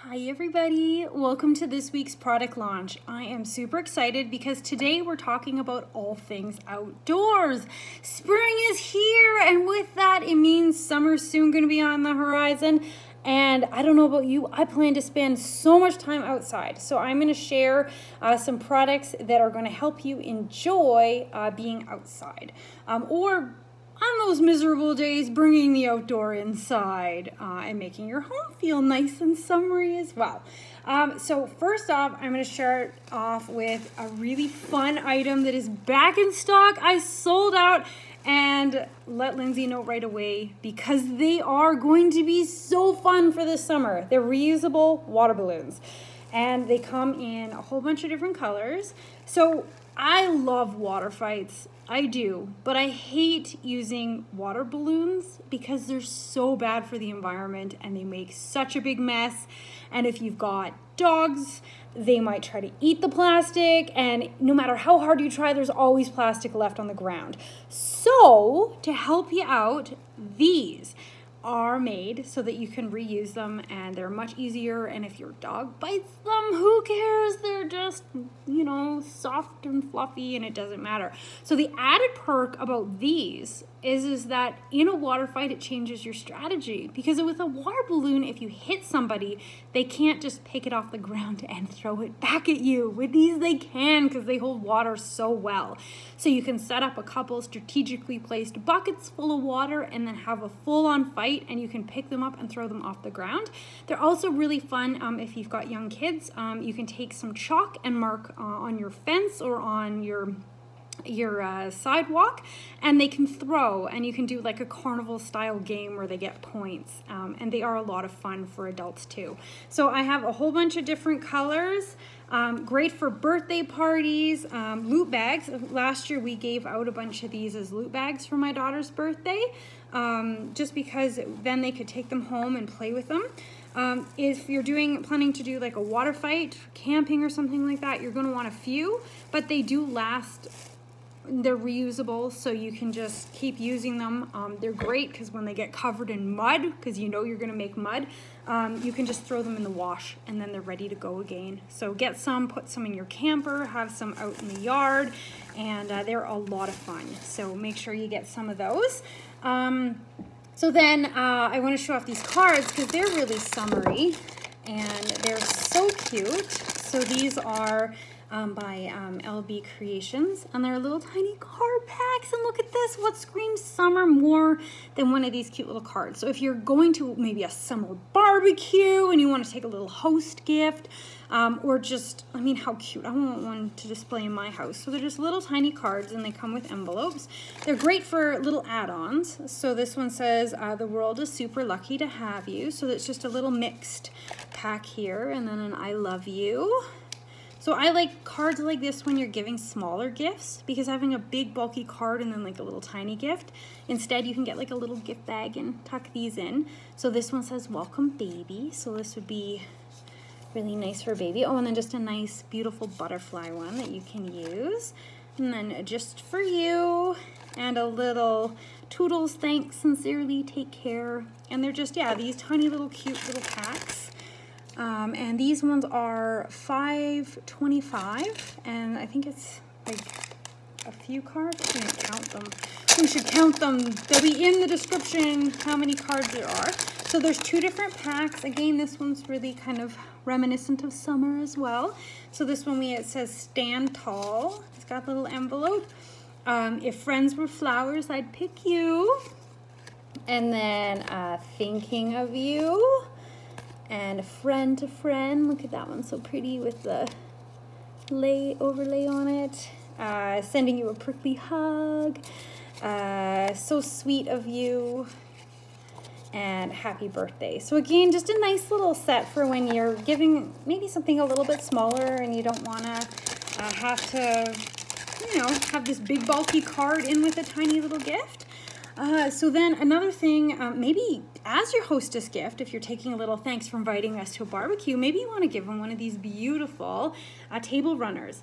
Hi everybody, welcome to this week's product launch. I am super excited because today we're talking about all things outdoors. Spring is here, and with that it means summer's soon going to be on the horizon. And I don't know about you, I plan to spend so much time outside. So I'm going to share some products that are going to help you enjoy being outside or on those miserable days, bringing the outdoor inside and making your home feel nice and summery as well. So first off, I'm going to start off with a really fun item that is back in stock. I sold out and let Lindsay know right away because they are going to be so fun for this summer. They're reusable water balloons and they come in a whole bunch of different colors. So I love water fights. I do, but I hate using water balloons because they're so bad for the environment and they make such a big mess. And if you've got dogs, they might try to eat the plastic, and no matter how hard you try, there's always plastic left on the ground. So to help you out, these are made so that you can reuse them, and they're much easier. And if your dog bites them, who cares? They're just, you know, soft and fluffy, and it doesn't matter. So the added perk about these is that in a water fight, it changes your strategy, because with a water balloon, if you hit somebody, they can't just pick it off the ground and throw it back at you. With these, they can, because they hold water so well. So you can set up a couple strategically placed buckets full of water and then have a full-on fight, and you can pick them up and throw them off the ground. They're also really fun if you've got young kids. You can take some chalk and mark on your fence or on your sidewalk, and they can throw, and you can do like a carnival style game where they get points, and they are a lot of fun for adults too. So I have a whole bunch of different colors. Great for birthday parties. Loot bags. Last year we gave out a bunch of these as loot bags for my daughter's birthday, just because then they could take them home and play with them. If you're planning to do like a water fight, camping or something like that, you're going to want a few, but they do last. They're reusable, so you can just keep using them. They're great because when they get covered in mud, because you know you're going to make mud, you can just throw them in the wash and then they're ready to go again. So get some, put some in your camper, have some out in the yard, and they're a lot of fun. So make sure you get some of those. So then I want to show off these cards because they're really summery and they're so cute. So these are by LB Creations, and they're little tiny card packs, and look at this, what screams summer more than one of these cute little cards? So if you're going to maybe a summer barbecue and you want to take a little host gift, or just, I mean, how cute, I want one to display in my house. So they're just little tiny cards and they come with envelopes. They're great for little add-ons. So this one says, the world is super lucky to have you. So it's just a little mixed pack here, and then an I love you. So I like cards like this when you're giving smaller gifts, because having a big bulky card and then like a little tiny gift, instead you can get like a little gift bag and tuck these in. So this one says welcome baby, so this would be really nice for baby. Oh, and then just a nice beautiful butterfly one that you can use. And then just for you, and a little toodles, thanks, sincerely, take care. And they're just, yeah, these tiny little cute little packs. And these ones are $5.25, and I think it's like a few cards. I can't count them. We should count them. They'll be in the description how many cards there are. So there's two different packs. Again, this one's really kind of reminiscent of summer as well. So this one, it says stand tall. It's got a little envelope. If friends were flowers, I'd pick you. And then thinking of you. And friend to friend, look at that one, so pretty with the overlay on it. Sending you a prickly hug, so sweet of you, and happy birthday. So again, just a nice little set for when you're giving maybe something a little bit smaller and you don't want to have to, you know, have this big bulky card in with a tiny little gift. So then another thing, maybe as your hostess gift, if you're taking a little thanks for inviting us to a barbecue, maybe you want to give them one of these beautiful table runners.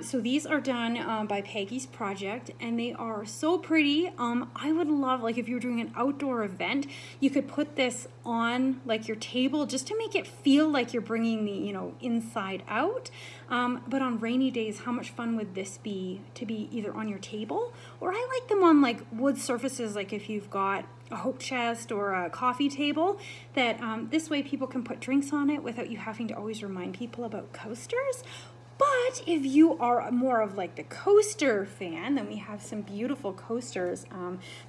So these are done by Peggy's Project, and they are so pretty. I would love, like if you were doing an outdoor event, you could put this on like your table just to make it feel like you're bringing the, you know, inside out. But on rainy days, how much fun would this be to be either on your table, or I like them on like wood surfaces, like if you've got a hope chest or a coffee table, that this way people can put drinks on it without you having to always remind people about coasters. But if you are more of like the coaster fan, then we have some beautiful coasters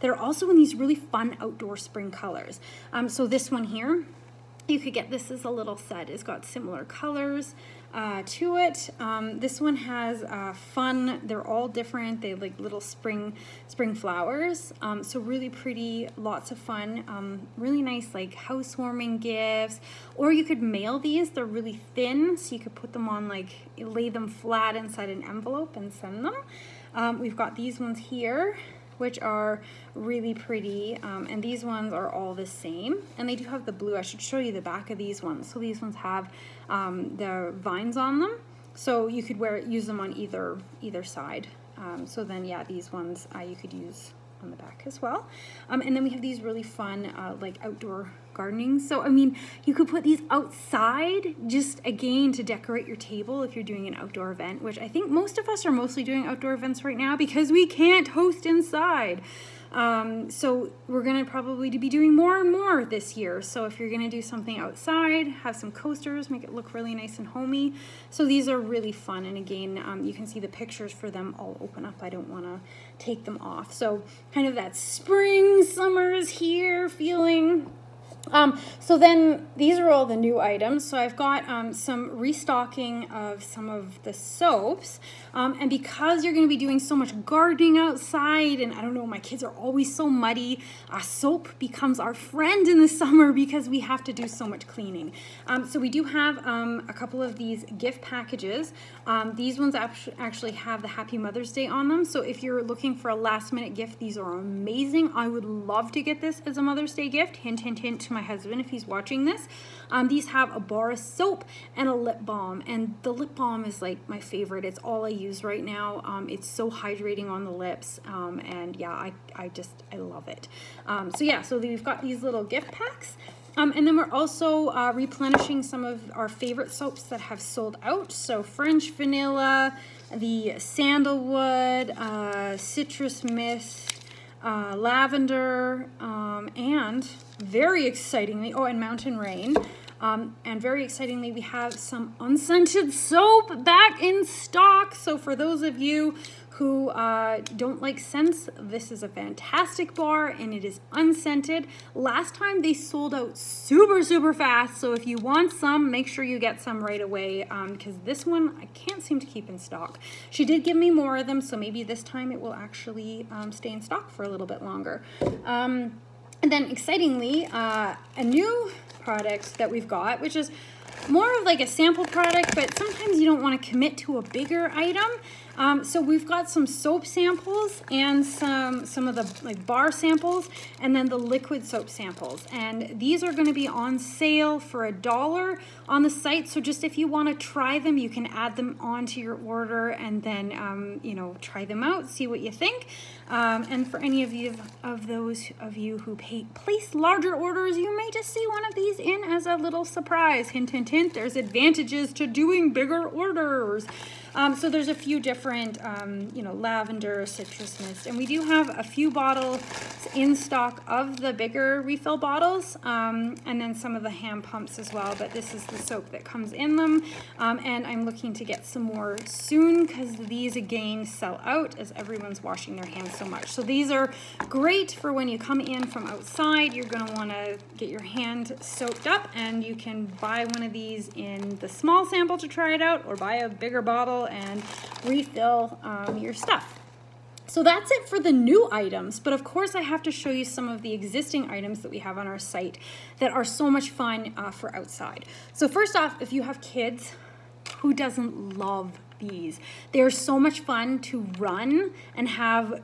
that are also in these really fun outdoor spring colors. So this one here, you could get this as a little set. It's got similar colors to it. This one has fun, they're all different. They have like little spring flowers. So really pretty, lots of fun, really nice like housewarming gifts. Or you could mail these, they're really thin, so you could put them on, like lay them flat inside an envelope and send them. We've got these ones here, which are really pretty, and these ones are all the same, and they do have the blue. I should show you the back of these ones. So these ones have the vines on them, so you could use them on either side. So then yeah, these ones you could use on the back as well. And then we have these really fun like outdoor gardening. So I mean, you could put these outside just again to decorate your table if you're doing an outdoor event, which I think most of us are mostly doing outdoor events right now because we can't host inside. So we're gonna probably be doing more and more this year. So if you're gonna do something outside, have some coasters, make it look really nice and homey. So these are really fun, and again, you can see the pictures for them all open up. I don't wanna take them off. So kind of that spring, summer is here feeling. So then these are all the new items. So I've got some restocking of some of the soaps, and because you're going to be doing so much gardening outside, and I don't know, my kids are always so muddy, soap becomes our friend in the summer because we have to do so much cleaning. So we do have a couple of these gift packages. These ones actually have the Happy Mother's Day on them. So if you're looking for a last minute gift, these are amazing. I would love to get this as a Mother's Day gift. Hint, hint, hint to my husband if he's watching this. These have a bar of soap and a lip balm, and the lip balm is like my favorite. It's all I use right now. It's so hydrating on the lips, and yeah, I love it. So yeah, so we've got these little gift packs. And then we're also replenishing some of our favorite soaps that have sold out. So French Vanilla, the Sandalwood, Citrus Mist, Lavender, and very excitingly, and Mountain Rain. And very excitingly, we have some unscented soap back in stock. So for those of you who don't like scents, this is a fantastic bar, and it is unscented. Last time they sold out super fast, so if you want some, make sure you get some right away, because this one I can't seem to keep in stock. She did give me more of them, so maybe this time it will actually stay in stock for a little bit longer. And then excitingly, a new product that we've got, which is more of like a sample product, but sometimes you don't want to commit to a bigger item. So we've got some soap samples and some of the like bar samples, and then the liquid soap samples. And these are going to be on sale for $1 on the site. So just if you want to try them, you can add them onto your order and then, you know, try them out, see what you think. And for any of those of you who place larger orders, you may just see one of these in as a little surprise. Hint, hint, hint, there's advantages to doing bigger orders. So there's a few different, you know, lavender, citrus mist, and we do have a few bottles in stock of the bigger refill bottles, and then some of the hand pumps as well, but this is the soap that comes in them, and I'm looking to get some more soon because these again sell out as everyone's washing their hands so much. So these are great for when you come in from outside. You're going to want to get your hand soaked up, and you can buy one of these in the small sample to try it out, or buy a bigger bottle and refill your stuff. So that's it for the new items, but of course I have to show you some of the existing items that we have on our site that are so much fun for outside. So first off, if you have kids, who doesn't love these? They're so much fun to run and have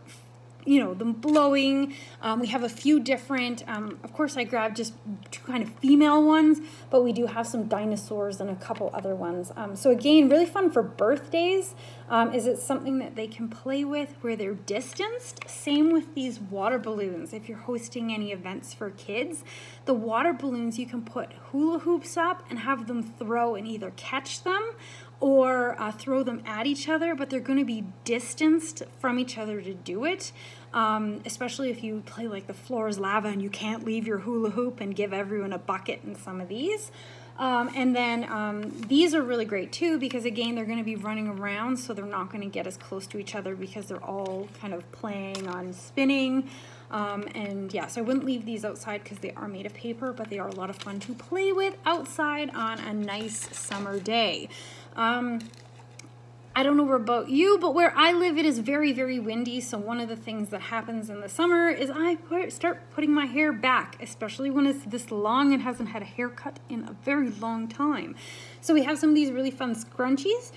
you know, them blowing. We have a few different, of course I grabbed just 2 kind of female ones, but we do have some dinosaurs and a couple other ones. So again, really fun for birthdays. Is it something that they can play with where they're distanced? Same with these water balloons. If you're hosting any events for kids, the water balloons, you can put hula hoops up and have them throw and either catch them or throw them at each other, but they're going to be distanced from each other to do it, especially if you play like the floor is lava and you can't leave your hula hoop and give everyone a bucket in some of these. And then these are really great too, because again, they're going to be running around, so they're not going to get as close to each other because they're all kind of playing on spinning. And yeah, so I wouldn't leave these outside because they are made of paper, but they are a lot of fun to play with outside on a nice summer day. I don't know about you, but where I live, it is very, very windy. So one of the things that happens in the summer is I start putting my hair back, especially when it's this long and hasn't had a haircut in a very long time. So we have some of these really fun scrunchies.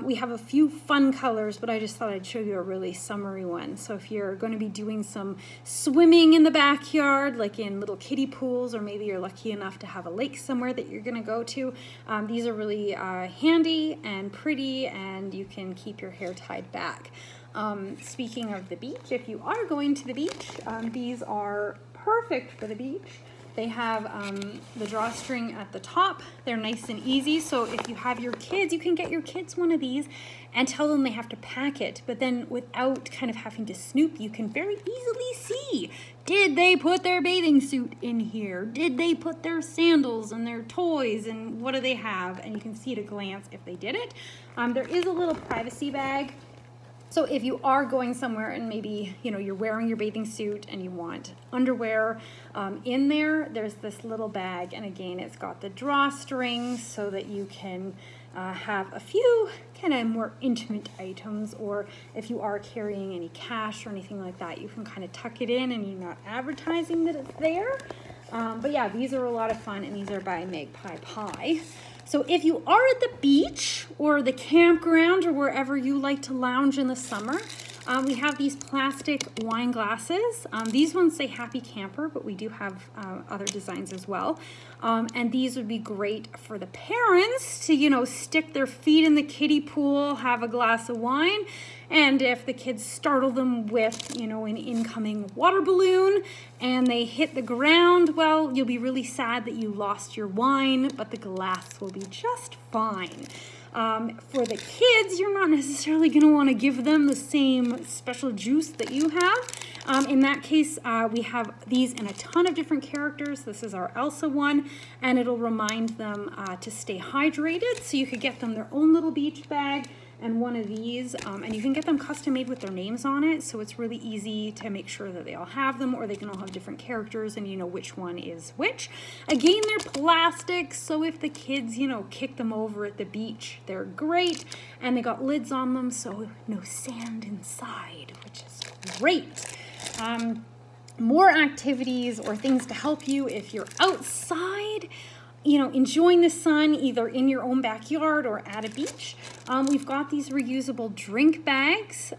We have a few fun colors, but I just thought I'd show you a really summery one. So if you're going to be doing some swimming in the backyard, like in little kiddie pools, or maybe you're lucky enough to have a lake somewhere that you're going to go to, these are really handy and pretty, and you can keep your hair tied back. Speaking of the beach, if you are going to the beach, these are perfect for the beach. They have the drawstring at the top. They're nice and easy. So if you have your kids, you can get your kids one of these and tell them they have to pack it. But then without kind of having to snoop, you can very easily see, did they put their bathing suit in here? Did they put their sandals and their toys, and what do they have? And you can see at a glance if they did it. There is a little privacy bag. So if you are going somewhere and maybe, you know, you're wearing your bathing suit and you want underwear in there, there's this little bag. And again, it's got the drawstring so that you can have a few kind of more intimate items, or if you are carrying any cash or anything like that, you can kind of tuck it in and you're not advertising that it's there. But yeah, these are a lot of fun, and these are by Magpie Pie. So if you are at the beach or the campground or wherever you like to lounge in the summer, we have these plastic wine glasses. These ones say Happy Camper, but we do have other designs as well. And these would be great for the parents to, you know, stick their feet in the kiddie pool, have a glass of wine. And if the kids startle them with, you know, an incoming water balloon and they hit the ground, well, you'll be really sad that you lost your wine, but the glass will be just fine. For the kids, you're not necessarily going to want to give them the same special juice that you have. In that case, we have these in a ton of different characters. This is our Elsa one, and it'll remind them to stay hydrated. So you could get them their own little beach bag and one of these, and you can get them custom made with their names on it, so it's really easy to make sure that they all have them, or they can all have different characters and you know which one is which. Again, they're plastic, so if the kids, you know, kick them over at the beach, they're great, and they got lids on them, so no sand inside, which is great. More activities or things to help you if you're outside, you know, enjoying the sun either in your own backyard or at a beach. We've got these reusable drink bags,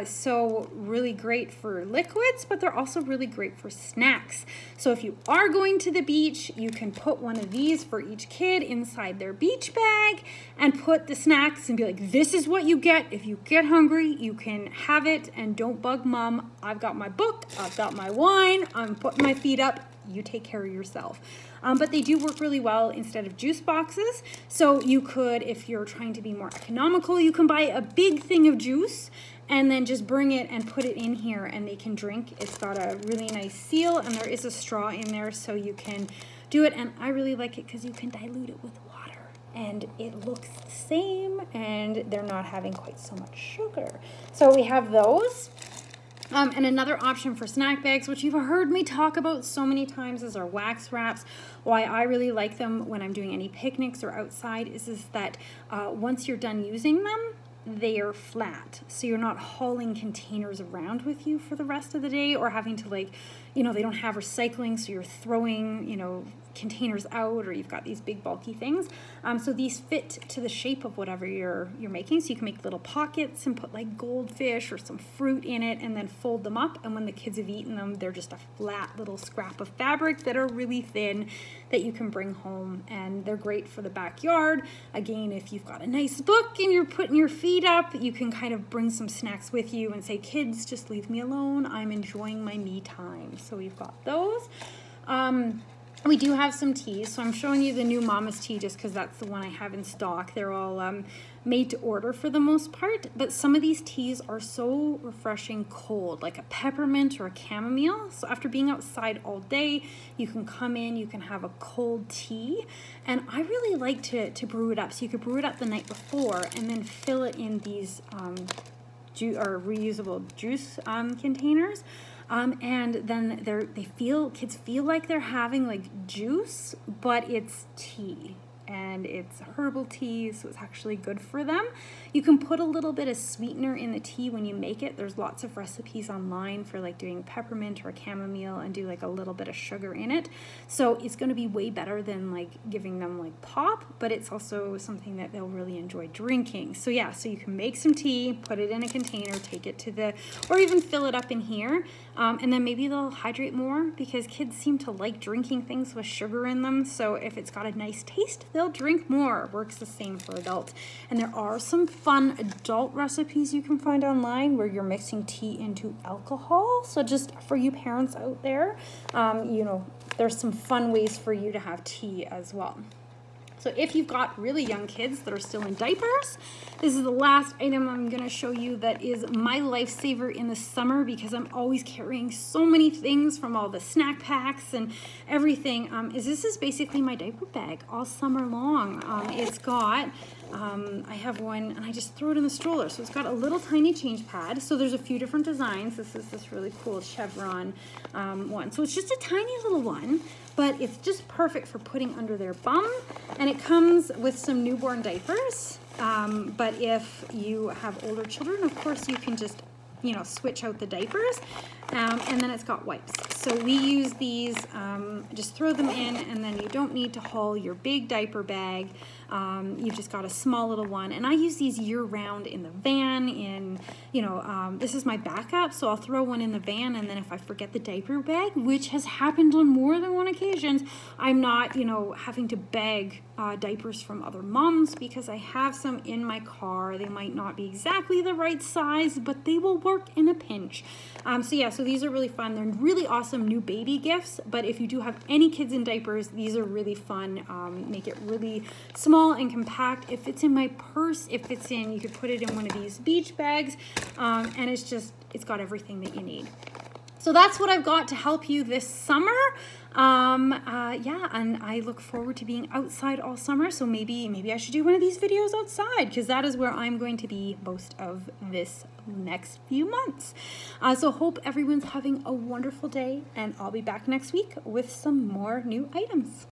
so really great for liquids, but they're also really great for snacks. So if you are going to the beach, you can put one of these for each kid inside their beach bag and put the snacks and be like, this is what you get. If you get hungry, you can have it, and don't bug mom. I've got my book, I've got my wine, I'm putting my feet up, you take care of yourself. But they do work really well instead of juice boxes. So you could, if you're trying to be more economical, you can buy a big thing of juice and then just bring it and put it in here and they can drink. It's got a really nice seal and there is a straw in there so you can do it. And I really like it because you can dilute it with water and it looks the same and they're not having quite so much sugar. So we have those. And another option for snack bags, which you've heard me talk about so many times, is our wax wraps. Why I really like them when I'm doing any picnics or outside is that once you're done using them, they are flat. So you're not hauling containers around with you for the rest of the day or having to, like, you know, they don't have recycling, so you're throwing, you know, containers out, or you've got these big bulky things. So these fit to the shape of whatever you're making. So you can make little pockets and put like goldfish or some fruit in it and then fold them up. And when the kids have eaten them, they're just a flat little scrap of fabric that are really thin that you can bring home. And they're great for the backyard. Again, if you've got a nice book and you're putting your feet up, you can kind of bring some snacks with you and say, kids, just leave me alone. I'm enjoying my me time. So we've got those. We do have some teas, so I'm showing you the new Mama's tea just because that's the one I have in stock. They're all made to order for the most part, but some of these teas are so refreshing cold, like a peppermint or a chamomile. So after being outside all day, you can come in, you can have a cold tea, and I really like to brew it up. So you could brew it up the night before and then fill it in these reusable juice containers. And then kids feel like they're having like juice, but it's tea. And it's herbal tea, so it's actually good for them. You can put a little bit of sweetener in the tea when you make it. There's lots of recipes online for like doing peppermint or chamomile and do like a little bit of sugar in it. So it's going to be way better than like giving them like pop, but it's also something that they'll really enjoy drinking. So yeah, so you can make some tea, put it in a container, take it or even fill it up in here. And then maybe they'll hydrate more because kids seem to like drinking things with sugar in them. So if it's got a nice taste, they'll drink more. Works the same for adults. And there are some fun adult recipes you can find online where you're mixing tea into alcohol. So just for you parents out there, you know, there's some fun ways for you to have tea as well. So if you've got really young kids that are still in diapers, this is the last item I'm going to show you that is my lifesaver in the summer because I'm always carrying so many things from all the snack packs and everything. This is basically my diaper bag all summer long. It's got, I have one and I just throw it in the stroller. So it's got a little tiny change pad. So there's a few different designs. This is this really cool chevron one. So it's just a tiny little one, but it's just perfect for putting under their bum. And it comes with some newborn diapers. But if you have older children, of course, you can just, you know, switch out the diapers. And then it's got wipes. So we use these, just throw them in, and then you don't need to haul your big diaper bag. You've just got a small little one. And I use these year-round in the van, you know, this is my backup, so I'll throw one in the van, and then if I forget the diaper bag, which has happened on more than one occasion, I'm not, you know, having to beg diapers from other moms because I have some in my car. They might not be exactly the right size, but they will work in a pinch. So yeah, so these are really fun. They're really awesome new baby gifts, but if you do have any kids in diapers, these are really fun. Make it really small and compact. It fits in my purse. It fits in, you could put it in one of these beach bags, and it's got everything that you need. So that's what I've got to help you this summer. Yeah, and I look forward to being outside all summer, so maybe I should do one of these videos outside because that is where I'm going to be most of this next few months. So hope everyone's having a wonderful day, and I'll be back next week with some more new items.